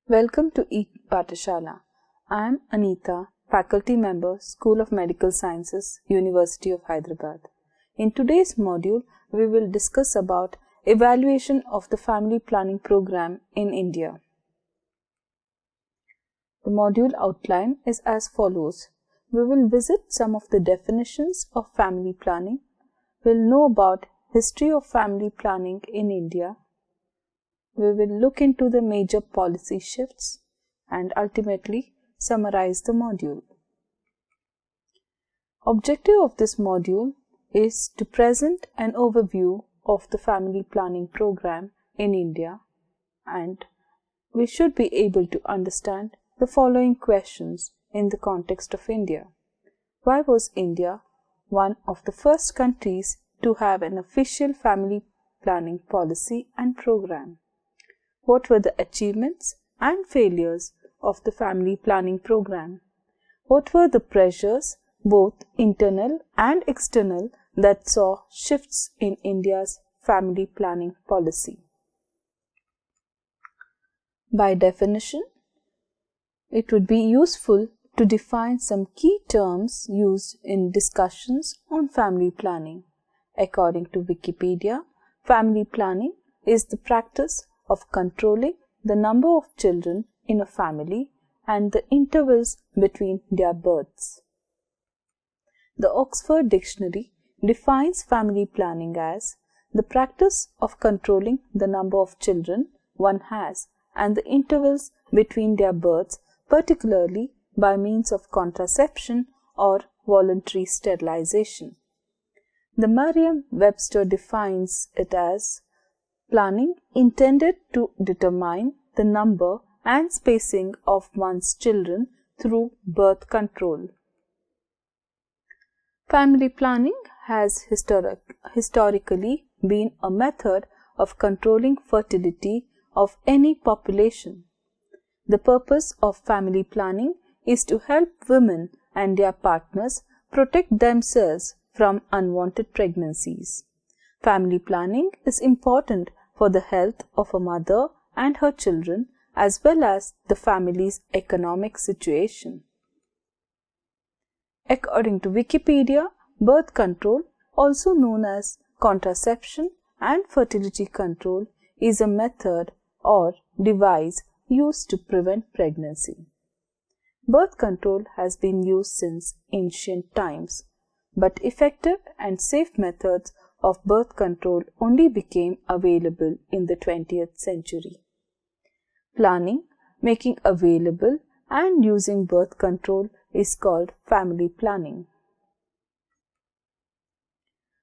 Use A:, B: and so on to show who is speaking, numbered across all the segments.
A: Welcome to Pathshala. I am Anita, faculty member, School of Medical Sciences, University of Hyderabad. In today's module, we will discuss about evaluation of the family planning program in India. The module outline is as follows. We will visit some of the definitions of family planning. We'll know about history of family planning in India. We will look into the major policy shifts and ultimately summarize the module. Objective of this module is to present an overview of the family planning program in India, and we should be able to understand the following questions in the context of India. Why was India one of the first countries to have an official family planning policy and program? What were the achievements and failures of the family planning program? What were the pressures, both internal and external, that saw shifts in India's family planning policy? By definition, it would be useful to define some key terms used in discussions on family planning. According to Wikipedia, family planning is the practice of controlling the number of children in a family and the intervals between their births. The Oxford Dictionary defines family planning as the practice of controlling the number of children one has and the intervals between their births, particularly by means of contraception or voluntary sterilization. The Merriam-Webster defines it as planning intended to determine the number and spacing of one's children through birth control. Family planning has historically been a method of controlling fertility of any population. The purpose of family planning is to help women and their partners protect themselves from unwanted pregnancies. Family planning is important for the health of a mother and her children as well as the family's economic situation. According to Wikipedia, birth control, also known as contraception and fertility control, is a method or device used to prevent pregnancy. Birth control has been used since ancient times, but effective and safe methods of birth control only became available in the 20th century. Planning, making available and using birth control is called family planning.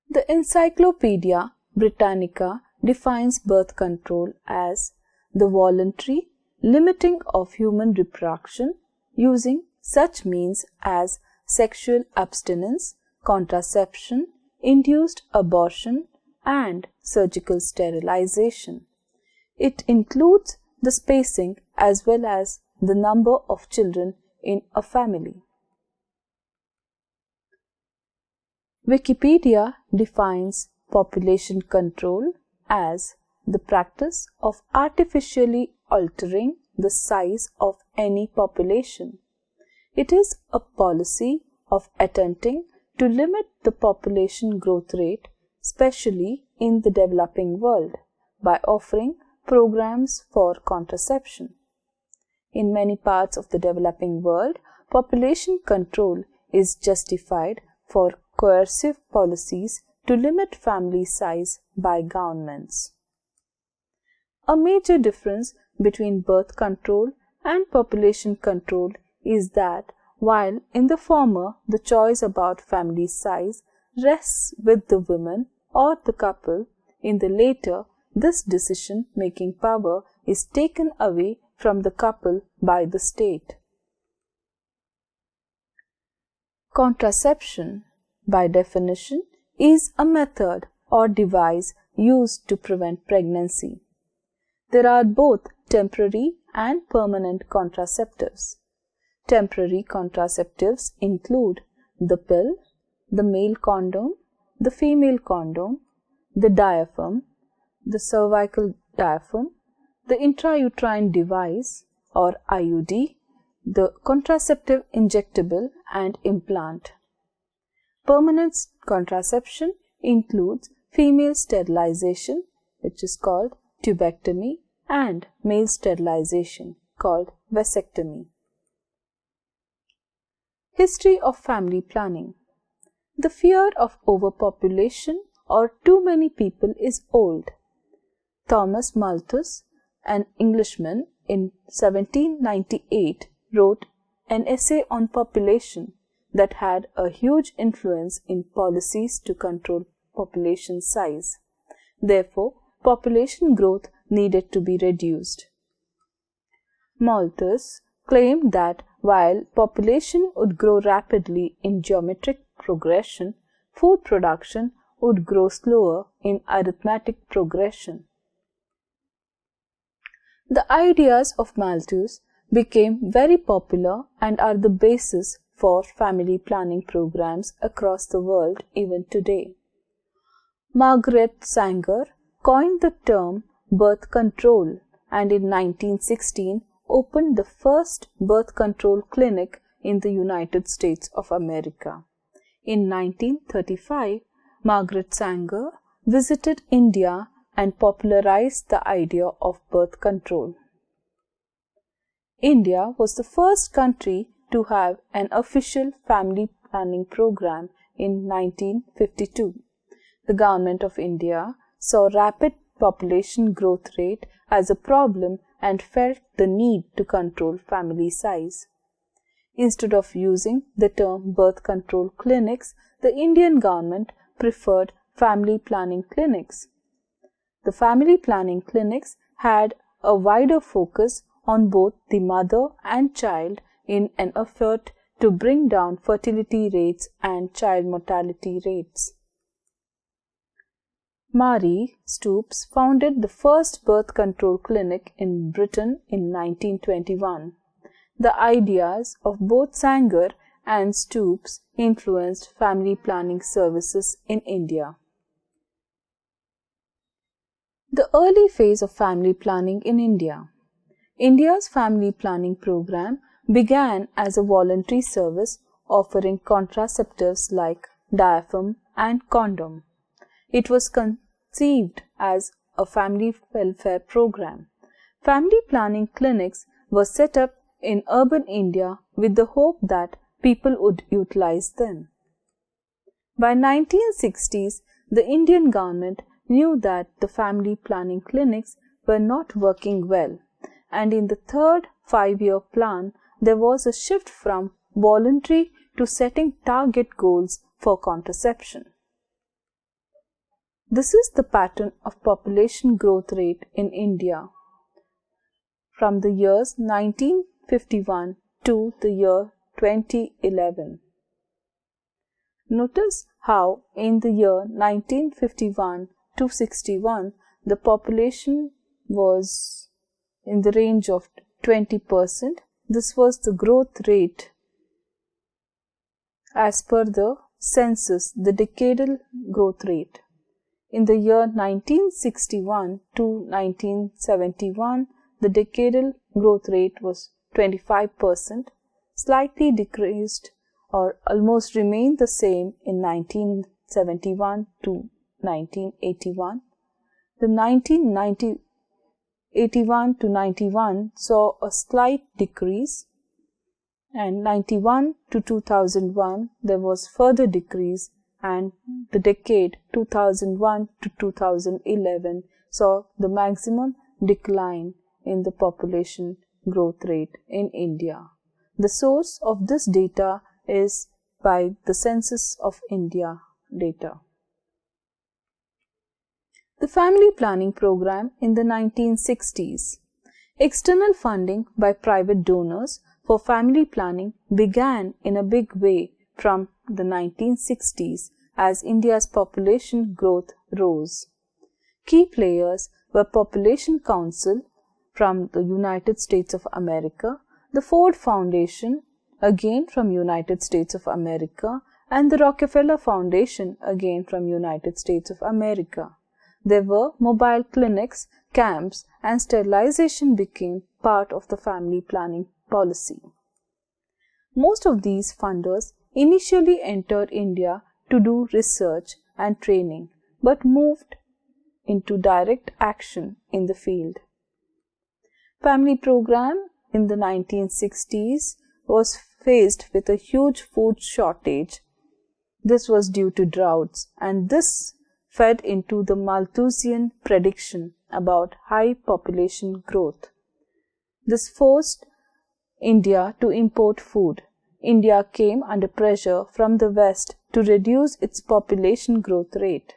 A: The Encyclopedia Britannica defines birth control as the voluntary limiting of human reproduction using such means as sexual abstinence, contraception, induced abortion, and surgical sterilization. It includes the spacing as well as the number of children in a family. Wikipedia defines population control as the practice of artificially altering the size of any population. It is a policy of attempting to limit the population growth rate, especially in the developing world, by offering programs for contraception. In many parts of the developing world, population control is justified for coercive policies to limit family size by governments. A major difference between birth control and population control is that while in the former the choice about family size rests with the woman or the couple, in the later this decision-making power is taken away from the couple by the state. Contraception, by definition, is a method or device used to prevent pregnancy. There are both temporary and permanent contraceptives. Temporary contraceptives include the pill, the male condom, the female condom, the diaphragm, the cervical diaphragm, the intrauterine device, or IUD, the contraceptive injectable and implant. Permanent contraception includes female sterilization, which is called tubectomy, and male sterilization, called vasectomy. History of family planning. The fear of overpopulation or too many people is old. Thomas Malthus, an Englishman, in 1798 wrote an essay on population that had a huge influence in policies to control population size. Therefore, population growth needed to be reduced. Malthus claimed that while population would grow rapidly in geometric progression, food production would grow slower in arithmetic progression. The ideas of Malthus became very popular and are the basis for family planning programs across the world even today. Margaret Sanger coined the term birth control and in 1916 opened the first birth control clinic in the United States of America. In 1935, Margaret Sanger visited India and popularized the idea of birth control. India was the first country to have an official family planning program in 1952. The government of India saw rapid population growth rate as a problem and felt the need to control family size. Instead of using the term birth control clinics, the Indian government preferred family planning clinics. The family planning clinics had a wider focus on both the mother and child in an effort to bring down fertility rates and child mortality rates. Marie Stopes founded the first birth control clinic in Britain in 1921. The ideas of both Sanger and Stopes influenced family planning services in India. The early phase of family planning in India. India's family planning program began as a voluntary service offering contraceptives like diaphragm and condom. It was conceived as a family welfare program. Family planning clinics were set up in urban India with the hope that people would utilize them. By 1960s, the Indian government knew that the family planning clinics were not working well, and in the third 5-year plan, there was a shift from voluntary to setting target goals for contraception. This is the pattern of population growth rate in India from the years 1951 to the year 2011. Notice how in the year 1951 to 61 the population was in the range of 20%. This was the growth rate as per the census, the decadal growth rate. In the year 1961 to 1971, the decadal growth rate was 25%, slightly decreased or almost remained the same in 1971 to 1981. The 1981 to 91 saw a slight decrease, and 91 to 2001 there was further decrease, and the decade 2001 to 2011 saw the maximum decline in the population growth rate in India. The source of this data is by the Census of India data. The family planning program in the 1960s. External funding by private donors for family planning began in a big way from the 1960s as India's population growth rose. Key players were Population Council from the United States of America, the Ford Foundation, again from United States of America, and the Rockefeller Foundation, again from United States of America. There were mobile clinics, camps, and sterilization became part of the family planning policy. Most of these funders initially entered India to do research and training, but moved into direct action in the field. Family program in the 1960s was faced with a huge food shortage. This was due to droughts, and this fed into the Malthusian prediction about high population growth. This forced India to import food. India came under pressure from the West to reduce its population growth rate.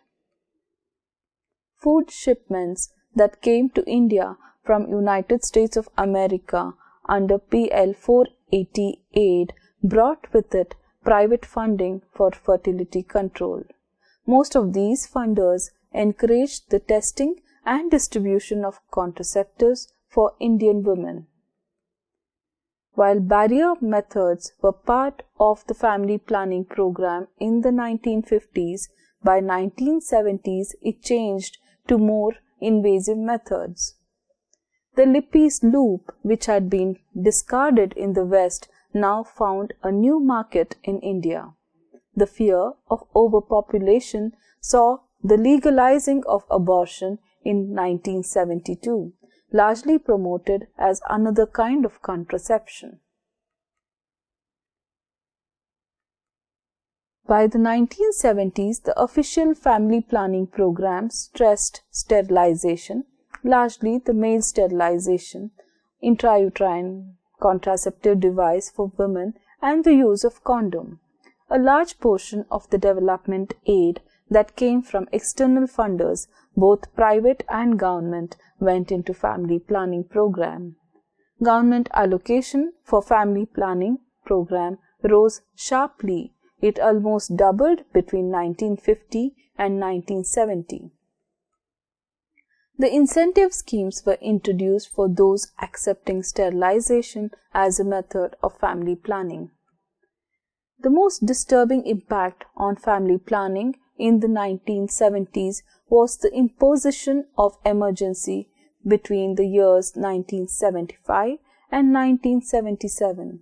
A: Food shipments that came to India from United States of America under PL 480 aid brought with it private funding for fertility control. Most of these funders encouraged the testing and distribution of contraceptives for Indian women. While barrier methods were part of the family planning program in the 1950s, by 1970s it changed to more invasive methods. The Lippi's loop, which had been discarded in the West, now found a new market in India. The fear of overpopulation saw the legalizing of abortion in 1972, largely promoted as another kind of contraception. By the 1970s, the official family planning program stressed sterilization, largely the male sterilization, intrauterine contraceptive device for women, and the use of condom. A large portion of the development aid that came from external funders, both private and government, went into family planning program. Government allocation for family planning program rose sharply. It almost doubled between 1950 and 1970. The incentive schemes were introduced for those accepting sterilization as a method of family planning. The most disturbing impact on family planning in the 1970s was the imposition of emergency between the years 1975 and 1977.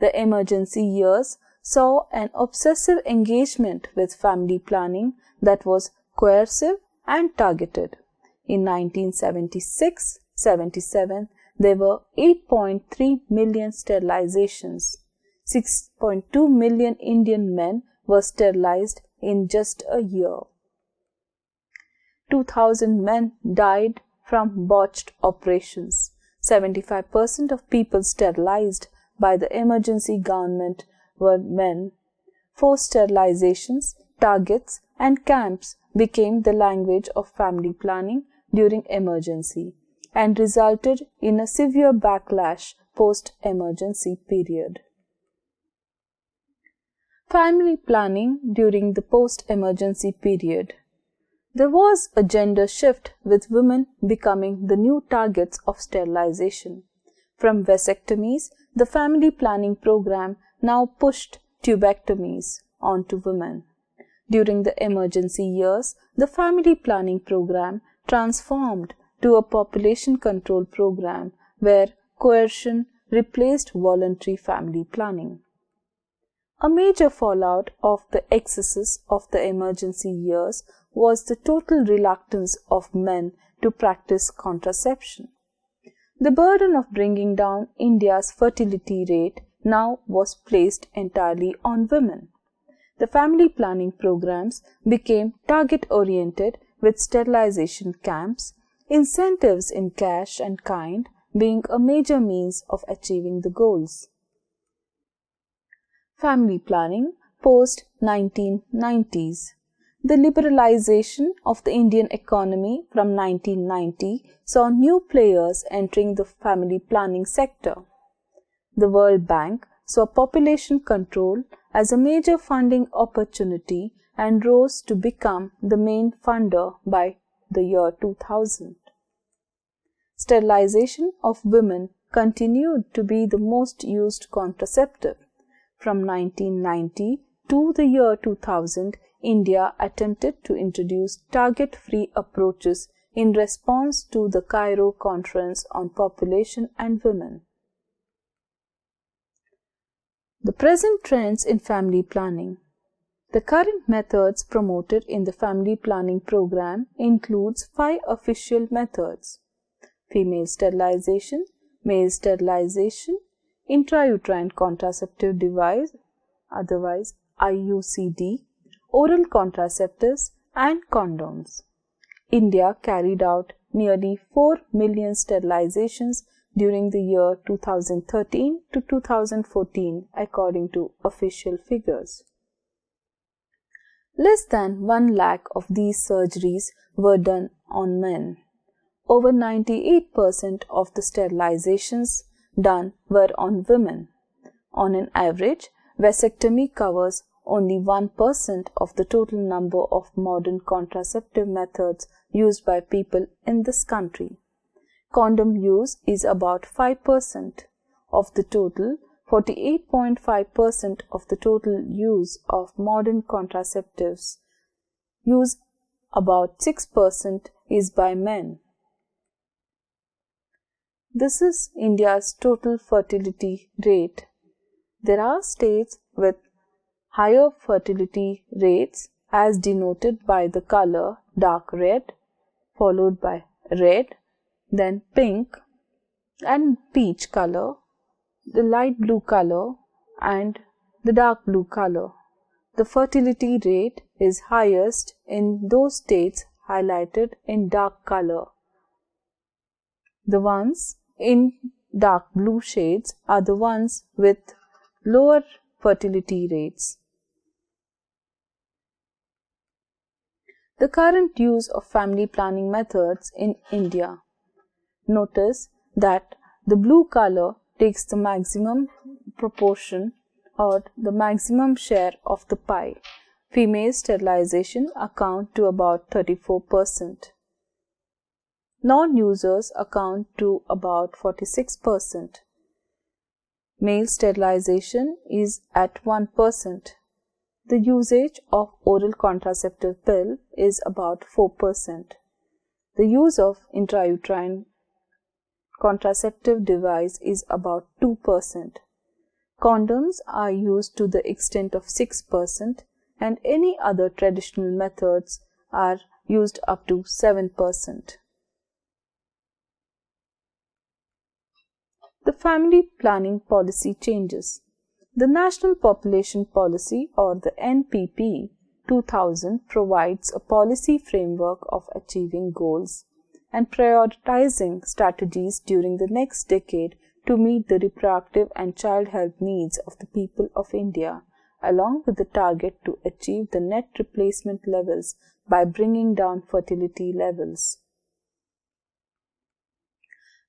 A: The emergency years saw an obsessive engagement with family planning that was coercive and targeted. In 1976-77, there were 8.3 million sterilizations. 6.2 million Indian men were sterilized in just a year. 2,000 men died from botched operations. 75% of people sterilized by the emergency government were men. Forced sterilizations, targets, and camps became the language of family planning during emergency and resulted in a severe backlash post-emergency period. Family planning during the post-emergency period. There was a gender shift with women becoming the new targets of sterilization. From vasectomies, the family planning program now pushed tubectomies onto women. During the emergency years, the family planning program transformed to a population control program where coercion replaced voluntary family planning. A major fallout of the excesses of the emergency years was the total reluctance of men to practice contraception. The burden of bringing down India's fertility rate now was placed entirely on women. The family planning programs became target-oriented with sterilization camps, incentives in cash and kind being a major means of achieving the goals. Family planning post-1990s. The liberalization of the Indian economy from 1990 saw new players entering the family planning sector. The World Bank saw population control as a major funding opportunity and rose to become the main funder by the year 2000. Sterilization of women continued to be the most used contraceptive. From 1990 to the year 2000, India attempted to introduce target-free approaches in response to the Cairo Conference on Population and Women. The present trends in family planning. The current methods promoted in the family planning program includes 5 official methods: female sterilization, male sterilization, intrauterine contraceptive device, otherwise IUCD, oral contraceptives, and condoms. India carried out nearly 4 million sterilizations during the year 2013 to 2014 according to official figures. Less than 1 lakh of these surgeries were done on men. Over 98% of the sterilizations done were on women. On an average, vasectomy covers only 1% of the total number of modern contraceptive methods used by people in this country. Condom use is about 5% of the total. 48.5% of the total use of modern contraceptives use, about 6% is by men. This is India's total fertility rate. There are states with higher fertility rates as denoted by the color dark red, followed by red, then pink and peach color, the light blue color and the dark blue color. The fertility rate is highest in those states highlighted in dark color. The ones in dark blue shades are the ones with lower fertility rates. The current use of family planning methods in India. Notice that the blue color takes the maximum proportion or the maximum share of the pie. Female sterilization account to about 34%. Non-users account to about 46%. Male sterilization is at 1%. The usage of oral contraceptive pill is about 4%. The use of intrauterine contraceptive device is about 2%. Condoms are used to the extent of 6% and any other traditional methods are used up to 7%. The family planning policy changes. The National Population Policy or the NPP 2000 provides a policy framework of achieving goals and prioritizing strategies during the next decade to meet the reproductive and child health needs of the people of India, along with the target to achieve the net replacement levels by bringing down fertility levels.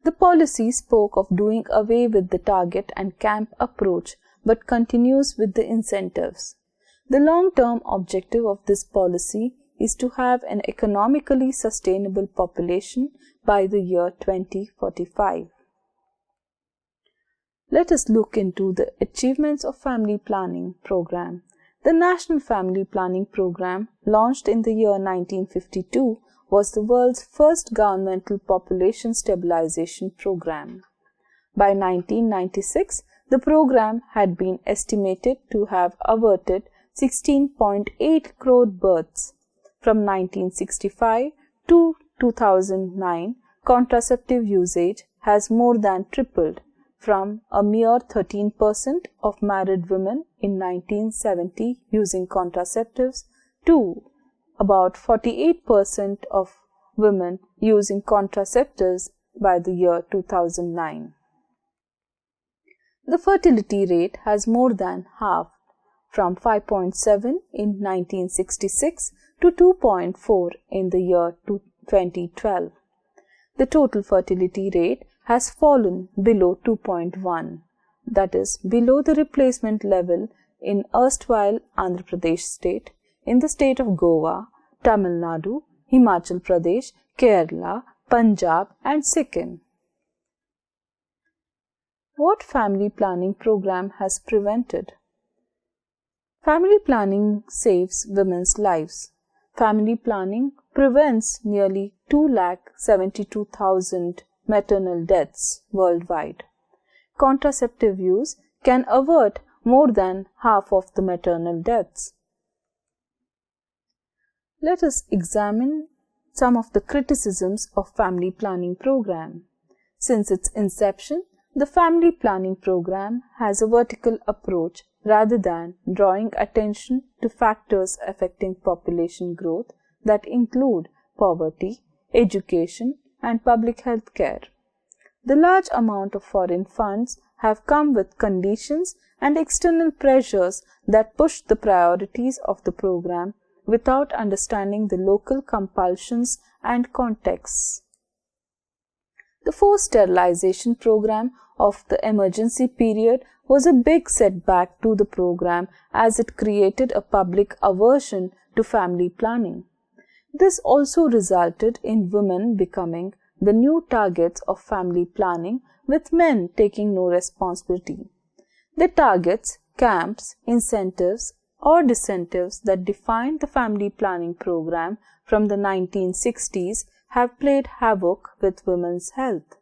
A: The policy spoke of doing away with the target and camp approach but continues with the incentives. The long-term objective of this policy is to have an economically sustainable population by the year 2045. Let us look into the achievements of family planning program. The National Family Planning Program, launched in the year 1952, was the world's first governmental population stabilization program. By 1996, the program had been estimated to have averted 16.8 crore births. From 1965 to 2009, contraceptive usage has more than tripled, from a mere 13% of married women in 1970 using contraceptives to about 48% of women using contraceptives by the year 2009. The fertility rate has more than halved, from 5.7 in 1966 to 2.4 in the year 2012. The total fertility rate has fallen below 2.1, that is, below the replacement level in erstwhile Andhra Pradesh state, in the state of Goa, Tamil Nadu, Himachal Pradesh, Kerala, Punjab and Sikkim. What family planning program has prevented? Family planning saves women's lives. Family planning prevents nearly 272,000 maternal deaths worldwide. Contraceptive use can avert more than half of the maternal deaths. Let us examine some of the criticisms of family planning program. Since its inception, the family planning program has a vertical approach rather than drawing attention to factors affecting population growth that include poverty, education, and public health care. The large amount of foreign funds have come with conditions and external pressures that push the priorities of the program without understanding the local compulsions and contexts. The forced sterilization program of the emergency period was a big setback to the program as it created a public aversion to family planning. This also resulted in women becoming the new targets of family planning, with men taking no responsibility. The targets, camps, incentives, or disincentives that defined the family planning program from the 1960s have played havoc with women's health.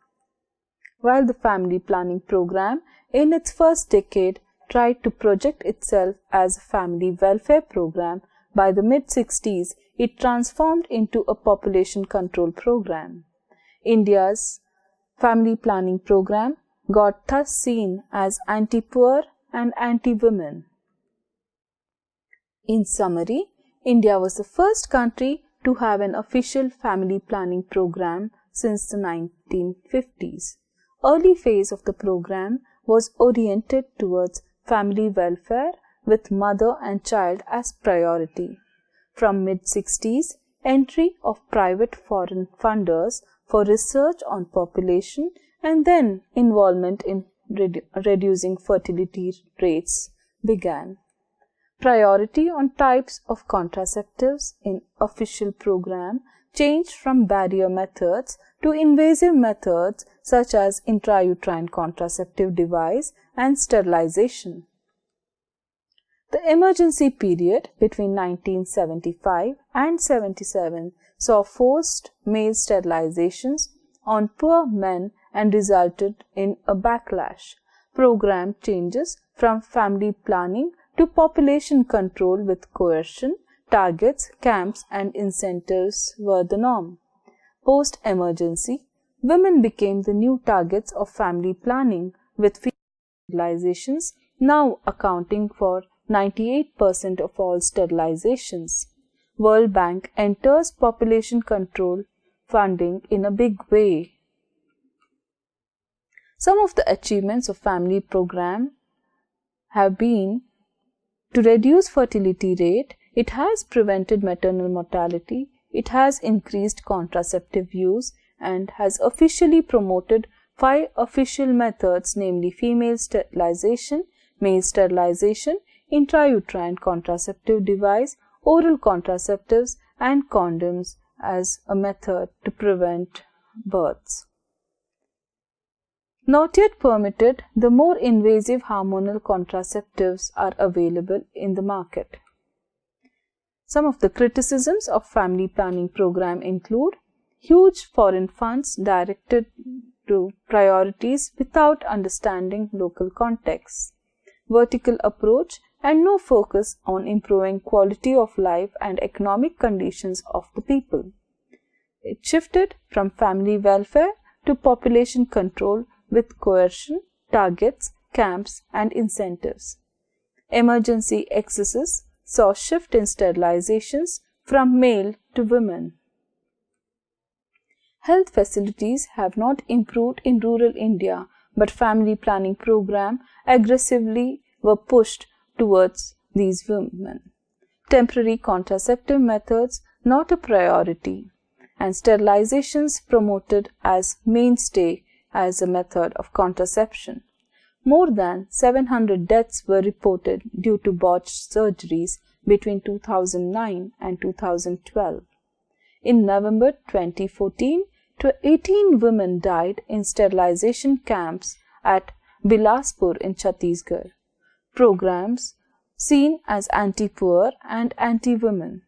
A: While the family planning program in its first decade tried to project itself as a family welfare program, by the mid-60s it transformed into a population control program. India's family planning program got thus seen as anti-poor and anti-women. In summary, India was the first country to have an official family planning program since the 1950s. Early phase of the program was oriented towards family welfare with mother and child as priority. From mid-60s, entry of private foreign funders for research on population and then involvement in reducing fertility rates began. Priority on types of contraceptives in official program changed from barrier methods to invasive methods such as intrauterine contraceptive device and sterilization. The emergency period between 1975 and 77 saw forced male sterilizations on poor men and resulted in a backlash. Program changes from family planning to population control with coercion, targets, camps, and incentives were the norm. Post-emergency, women became the new targets of family planning, with sterilizations now accounting for 98% of all sterilizations. World Bank enters population control funding in a big way. Some of the achievements of family program have been to reduce fertility rate. It has prevented maternal mortality, it has increased contraceptive use, and has officially promoted 5 official methods, namely female sterilization, male sterilization, intrauterine contraceptive device, oral contraceptives, and condoms as a method to prevent births. Not yet permitted, the more invasive hormonal contraceptives are available in the market. Some of the criticisms of family planning program include huge foreign funds directed to priorities without understanding local contexts, vertical approach, and no focus on improving quality of life and economic conditions of the people. It shifted from family welfare to population control with coercion, targets, camps, and incentives. Emergency excesses saw shift in sterilizations from male to women. Health facilities have not improved in rural India, but family planning program aggressively were pushed towards these women. Temporary contraceptive methods not a priority, and sterilizations promoted as mainstay as a method of contraception. More than 700 deaths were reported due to botched surgeries between 2009 and 2012. In November 2014, 18 women died in sterilization camps at Bilaspur in Chhattisgarh. Programs seen as anti-poor and anti-women.